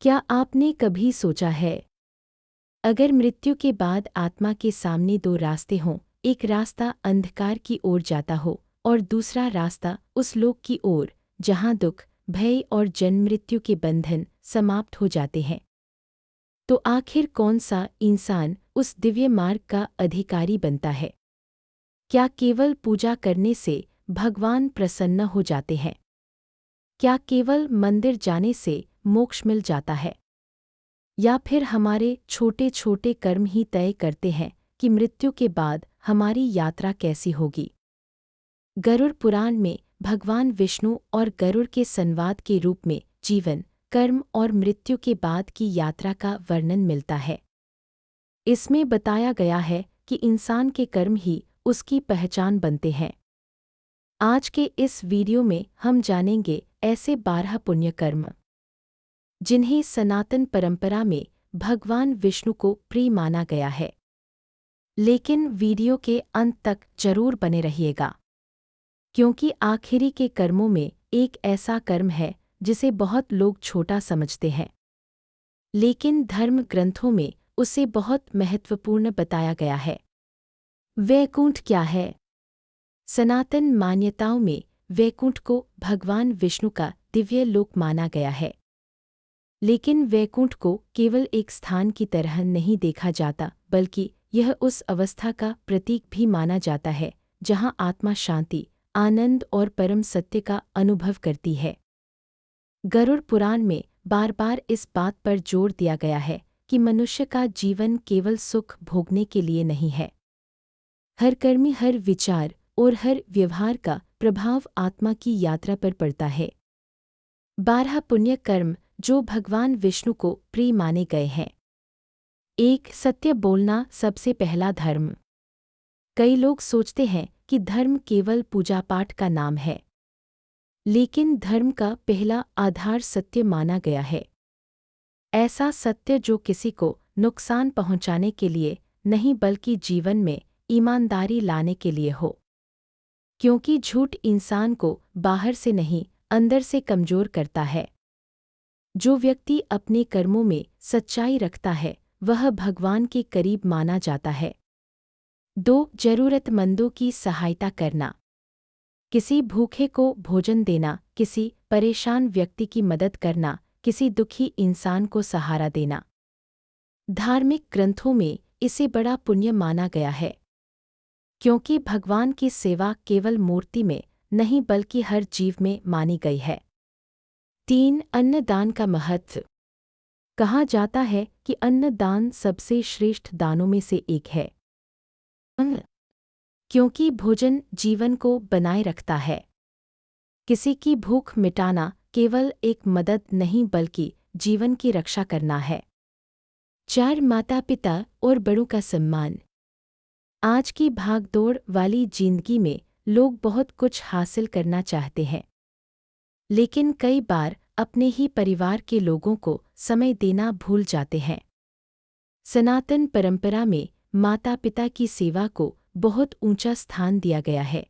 क्या आपने कभी सोचा है, अगर मृत्यु के बाद आत्मा के सामने दो रास्ते हों, एक रास्ता अंधकार की ओर जाता हो और दूसरा रास्ता उस लोक की ओर जहाँ दुख, भय और जन्म मृत्यु के बंधन समाप्त हो जाते हैं, तो आखिर कौन सा इंसान उस दिव्य मार्ग का अधिकारी बनता है? क्या केवल पूजा करने से भगवान प्रसन्न हो जाते हैं? क्या केवल मंदिर जाने से मोक्ष मिल जाता है? या फिर हमारे छोटे छोटे कर्म ही तय करते हैं कि मृत्यु के बाद हमारी यात्रा कैसी होगी? गरुड़ पुराण में भगवान विष्णु और गरुड़ के संवाद के रूप में जीवन, कर्म और मृत्यु के बाद की यात्रा का वर्णन मिलता है। इसमें बताया गया है कि इंसान के कर्म ही उसकी पहचान बनते हैं। आज के इस वीडियो में हम जानेंगे ऐसे 12 पुण्य कर्म जिन्हें सनातन परंपरा में भगवान विष्णु को प्रिय माना गया है। लेकिन वीडियो के अंत तक जरूर बने रहिएगा, क्योंकि आखिरी के कर्मों में एक ऐसा कर्म है जिसे बहुत लोग छोटा समझते हैं, लेकिन धर्म ग्रंथों में उसे बहुत महत्वपूर्ण बताया गया है। वैकुंठ क्या है? सनातन मान्यताओं में वैकुंठ को भगवान विष्णु का दिव्य लोक माना गया है। लेकिन वैकुंठ को केवल एक स्थान की तरह नहीं देखा जाता, बल्कि यह उस अवस्था का प्रतीक भी माना जाता है जहां आत्मा शांति, आनंद और परम सत्य का अनुभव करती है। गरुड़ पुराण में बार बार इस बात पर जोर दिया गया है कि मनुष्य का जीवन केवल सुख भोगने के लिए नहीं है। हर कर्मी, हर विचार और हर व्यवहार का प्रभाव आत्मा की यात्रा पर पड़ता है। 12 पुण्य कर्म जो भगवान विष्णु को प्रिय माने गए हैं। 1. सत्य बोलना सबसे पहला धर्म। कई लोग सोचते हैं कि धर्म केवल पूजा पाठ का नाम है, लेकिन धर्म का पहला आधार सत्य माना गया है। ऐसा सत्य जो किसी को नुकसान पहुंचाने के लिए नहीं, बल्कि जीवन में ईमानदारी लाने के लिए हो। क्योंकि झूठ इंसान को बाहर से नहीं, अंदर से कमजोर करता है। जो व्यक्ति अपने कर्मों में सच्चाई रखता है वह भगवान के करीब माना जाता है। 2. जरूरतमंदों की सहायता करना। किसी भूखे को भोजन देना, किसी परेशान व्यक्ति की मदद करना, किसी दुखी इंसान को सहारा देना। धार्मिक ग्रंथों में इसे बड़ा पुण्य माना गया है, क्योंकि भगवान की सेवा केवल मूर्ति में नहीं बल्कि हर जीव में मानी गई है। 3. अन्नदान का महत्व। कहा जाता है कि अन्नदान सबसे श्रेष्ठ दानों में से एक है, क्योंकि भोजन जीवन को बनाए रखता है। किसी की भूख मिटाना केवल एक मदद नहीं बल्कि जीवन की रक्षा करना है। 4. माता पिता और बड़ों का सम्मान। आज की भागदौड़ वाली जिंदगी में लोग बहुत कुछ हासिल करना चाहते हैं, लेकिन कई बार अपने ही परिवार के लोगों को समय देना भूल जाते हैं। सनातन परंपरा में माता पिता की सेवा को बहुत ऊंचा स्थान दिया गया है,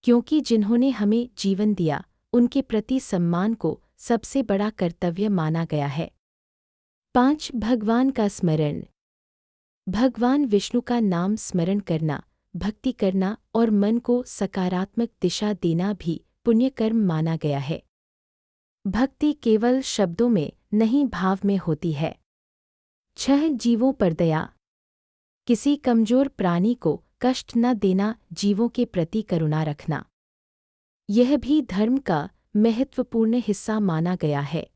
क्योंकि जिन्होंने हमें जीवन दिया उनके प्रति सम्मान को सबसे बड़ा कर्तव्य माना गया है। 5. भगवान का स्मरण। भगवान विष्णु का नाम स्मरण करना, भक्ति करना और मन को सकारात्मक दिशा देना भी पुण्य कर्म माना गया है। भक्ति केवल शब्दों में नहीं, भाव में होती है। 6. जीवों पर दया। किसी कमजोर प्राणी को कष्ट न देना, जीवों के प्रति करुणा रखना, यह भी धर्म का महत्वपूर्ण हिस्सा माना गया है,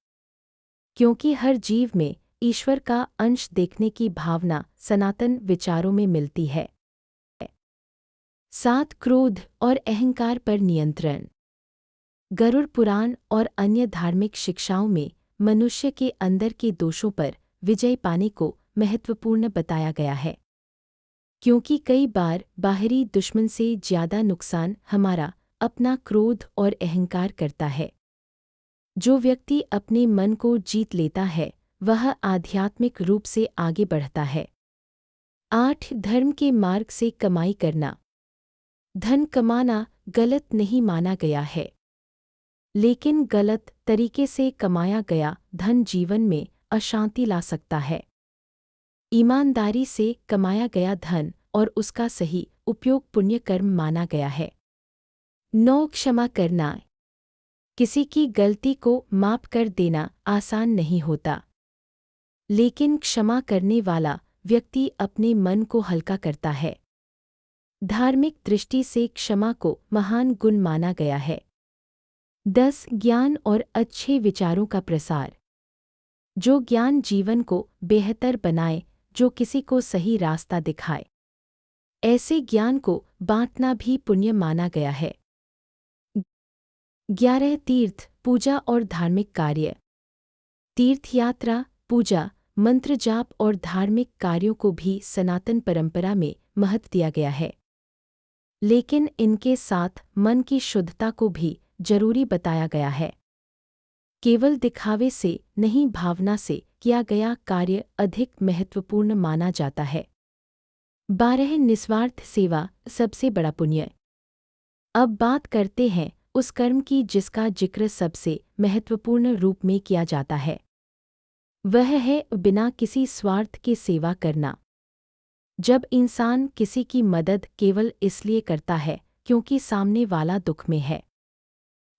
क्योंकि हर जीव में ईश्वर का अंश देखने की भावना सनातन विचारों में मिलती है। 7. क्रोध और अहंकार पर नियंत्रण। गरुड़ पुराण और अन्य धार्मिक शिक्षाओं में मनुष्य के अंदर के दोषों पर विजय पाने को महत्वपूर्ण बताया गया है, क्योंकि कई बार बाहरी दुश्मन से ज्यादा नुकसान हमारा अपना क्रोध और अहंकार करता है। जो व्यक्ति अपने मन को जीत लेता है वह आध्यात्मिक रूप से आगे बढ़ता है। 8. धर्म के मार्ग से कमाई करना। धन कमाना गलत नहीं माना गया है, लेकिन गलत तरीके से कमाया गया धन जीवन में अशांति ला सकता है। ईमानदारी से कमाया गया धन और उसका सही उपयोग पुण्य कर्म माना गया है। 9 क्षमा करना। किसी की गलती को माफ कर देना आसान नहीं होता, लेकिन क्षमा करने वाला व्यक्ति अपने मन को हल्का करता है। धार्मिक दृष्टि से क्षमा को महान गुण माना गया है। 10 ज्ञान और अच्छे विचारों का प्रसार। जो ज्ञान जीवन को बेहतर बनाए, जो किसी को सही रास्ता दिखाए, ऐसे ज्ञान को बांटना भी पुण्य माना गया है। 11 तीर्थ पूजा और धार्मिक कार्य। तीर्थ यात्रा, पूजा, मंत्र जाप और धार्मिक कार्यों को भी सनातन परंपरा में महत्व दिया गया है, लेकिन इनके साथ मन की शुद्धता को भी जरूरी बताया गया है। केवल दिखावे से नहीं, भावना से किया गया कार्य अधिक महत्वपूर्ण माना जाता है। 12 निस्वार्थ सेवा सबसे बड़ा पुण्य। अब बात करते हैं उस कर्म की जिसका जिक्र सबसे महत्वपूर्ण रूप में किया जाता है। वह है बिना किसी स्वार्थ के सेवा करना। जब इंसान किसी की मदद केवल इसलिए करता है क्योंकि सामने वाला दुख में है,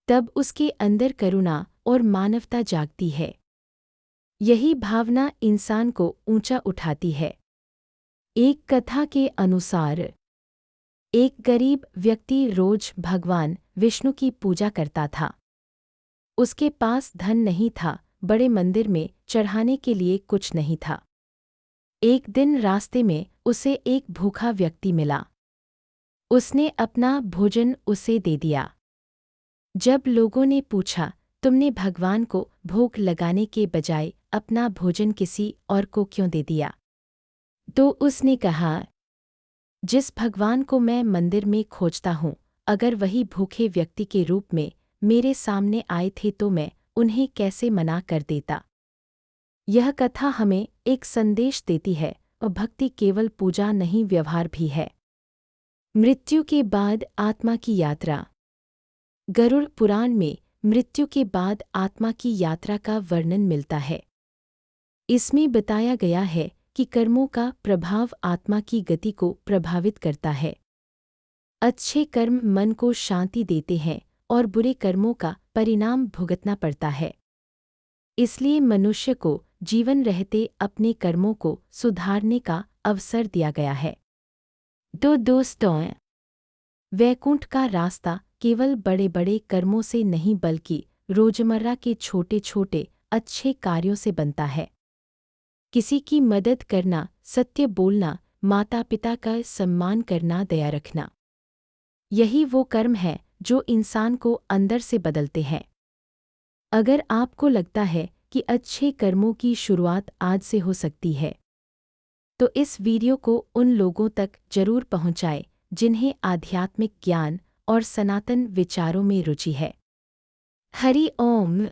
तब उसके अंदर करुणा और मानवता जागती है। यही भावना इंसान को ऊंचा उठाती है। एक कथा के अनुसार एक गरीब व्यक्ति रोज भगवान विष्णु की पूजा करता था। उसके पास धन नहीं था, बड़े मंदिर में चढ़ाने के लिए कुछ नहीं था। एक दिन रास्ते में उसे एक भूखा व्यक्ति मिला। उसने अपना भोजन उसे दे दिया। जब लोगों ने पूछा, तुमने भगवान को भोग लगाने के बजाय अपना भोजन किसी और को क्यों दे दिया? तो उसने कहा, जिस भगवान को मैं मंदिर में खोजता हूँ, अगर वही भूखे व्यक्ति के रूप में मेरे सामने आए थे तो मैं उन्हें कैसे मना कर देता। यह कथा हमें एक संदेश देती है, और भक्ति केवल पूजा नहीं, व्यवहार भी है। मृत्यु के बाद आत्मा की यात्रा। गरुड़ पुराण में मृत्यु के बाद आत्मा की यात्रा का वर्णन मिलता है। इसमें बताया गया है कि कर्मों का प्रभाव आत्मा की गति को प्रभावित करता है। अच्छे कर्म मन को शांति देते हैं और बुरे कर्मों का परिणाम भुगतना पड़ता है। इसलिए मनुष्य को जीवन रहते अपने कर्मों को सुधारने का अवसर दिया गया है। तो दोस्तों, वैकुंठ का रास्ता केवल बड़े बड़े कर्मों से नहीं बल्कि रोजमर्रा के छोटे छोटे अच्छे कार्यों से बनता है। किसी की मदद करना, सत्य बोलना, माता पिता का सम्मान करना, दया रखना, यही वो कर्म है जो इंसान को अंदर से बदलते हैं। अगर आपको लगता है कि अच्छे कर्मों की शुरुआत आज से हो सकती है, तो इस वीडियो को उन लोगों तक जरूर पहुंचाएं जिन्हें आध्यात्मिक ज्ञान और सनातन विचारों में रुचि है। हरि ओम।